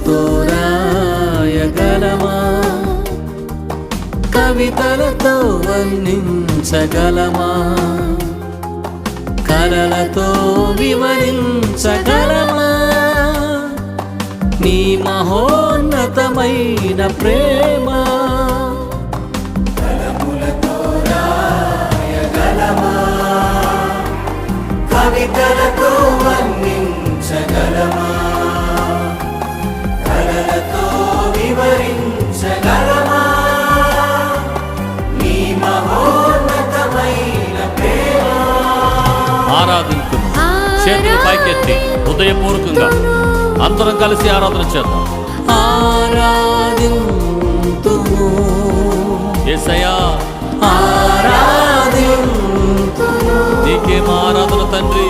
కరములతో రాయగలమా, కవితలతో వర్ణించగలమా, కలలతో వివరించగలమా నీ మహోన్నతమైన ప్రేమ. కలములతో రాయగలమా, కవితలతో వర్ణించగలమా, కలలతో వివరించగలమా నీ మహోన్నతమైన ప్రేమ. ఆరాధించును, చేతులు పైకెత్తి హృదయపూర్వకంగా అందరం కలిసి ఆరాధన చేద్దాం. ఆరాధింతుము యేసయ్యా, ఆరాధింతుము, నీకేం ఆరాధన తండ్రి.